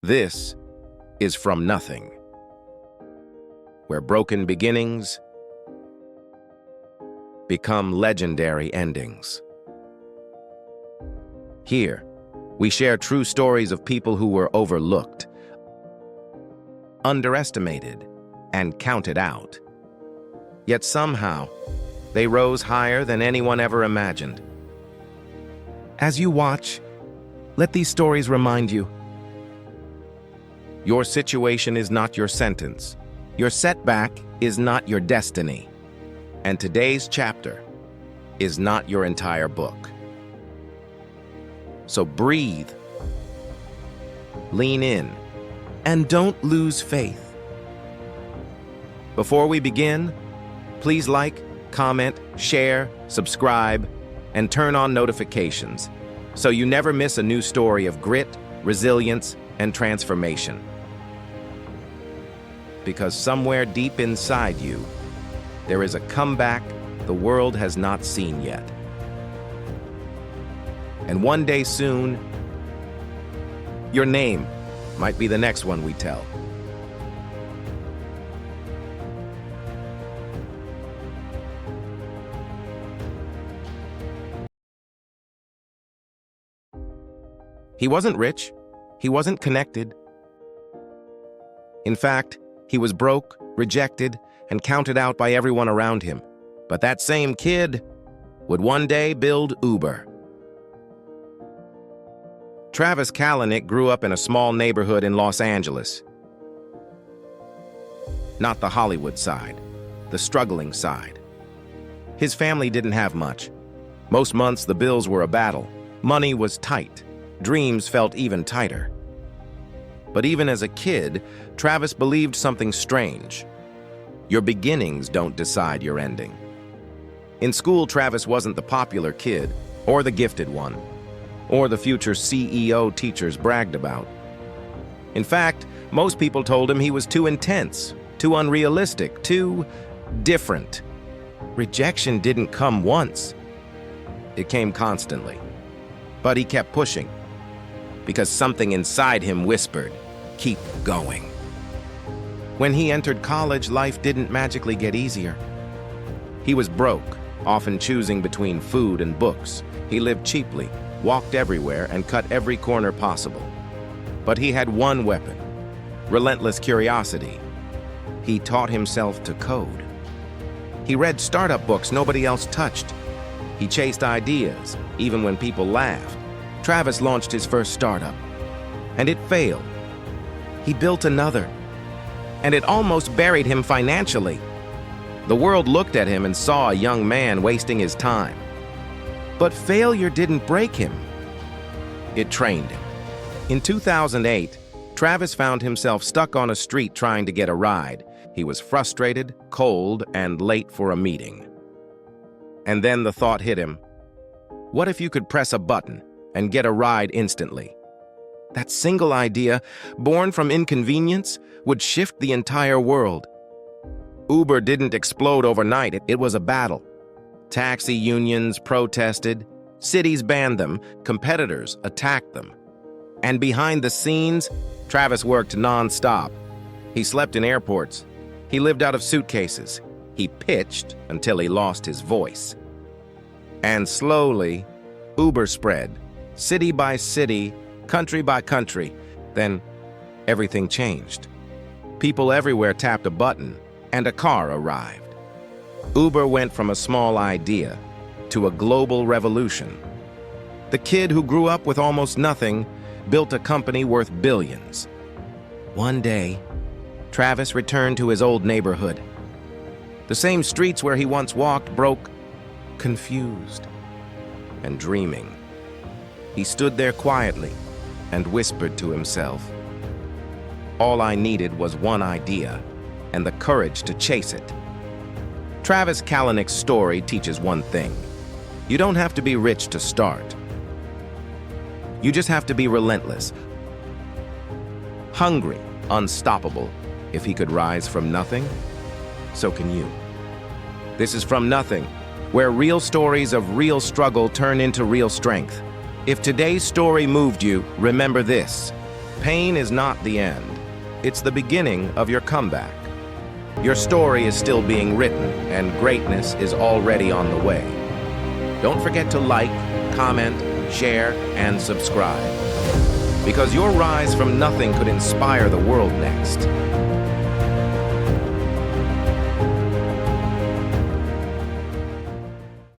This is From Nothing, where broken beginnings become legendary endings. Here, we share true stories of people who were overlooked, underestimated, and counted out. Yet somehow, they rose higher than anyone ever imagined. As you watch, let these stories remind you: your situation is not your sentence. Your setback is not your destiny. And today's chapter is not your entire book. So breathe, lean in, and don't lose faith. Before we begin, please like, comment, share, subscribe, and turn on notifications so you never miss a new story of grit, resilience, and transformation. Because somewhere deep inside you, there is a comeback the world has not seen yet. And one day soon, your name might be the next one we tell. He wasn't rich. He wasn't connected. In fact, he was broke, rejected, and counted out by everyone around him. But that same kid would one day build Uber. Travis Kalanick grew up in a small neighborhood in Los Angeles. Not the Hollywood side, the struggling side. His family didn't have much. Most months the bills were a battle. Money was tight. Dreams felt even tighter. But even as a kid, Travis believed something strange. Your beginnings don't decide your ending. In school, Travis wasn't the popular kid, or the gifted one, or the future CEO teachers bragged about. In fact, most people told him he was too intense, too unrealistic, too different. Rejection didn't come once. It came constantly. But he kept pushing, because something inside him whispered, "Keep going." When he entered college, life didn't magically get easier. He was broke, often choosing between food and books. He lived cheaply, walked everywhere, and cut every corner possible. But he had one weapon: relentless curiosity. He taught himself to code. He read startup books nobody else touched. He chased ideas, even when people laughed. Travis launched his first startup, and it failed. He built another, and it almost buried him financially. The world looked at him and saw a young man wasting his time. But failure didn't break him. It trained him. In 2008, Travis found himself stuck on a street trying to get a ride. He was frustrated, cold, and late for a meeting. And then the thought hit him: what if you could press a button and get a ride instantly? That single idea, born from inconvenience, would shift the entire world. Uber didn't explode overnight. It was a battle. Taxi unions protested, cities banned them, competitors attacked them. And behind the scenes, Travis worked non-stop. He slept in airports. He lived out of suitcases. He pitched until he lost his voice. And slowly, Uber spread, city by city, country by country. Then everything changed. People everywhere tapped a button, and a car arrived. Uber went from a small idea to a global revolution. The kid who grew up with almost nothing built a company worth billions. One day, Travis returned to his old neighborhood. The same streets where he once walked, broke, confused, and dreaming. He stood there quietly and whispered to himself, "All I needed was one idea and the courage to chase it." Travis Kalanick's story teaches one thing: you don't have to be rich to start. You just have to be relentless, hungry, unstoppable. If he could rise from nothing, so can you. This is From Nothing, where real stories of real struggle turn into real strength. If today's story moved you, remember this: Pain is not the end. It's the beginning of your comeback. Your story is still being written, and greatness is already on the way. Don't forget to like, comment, share, and subscribe. Because your rise from nothing could inspire the world next.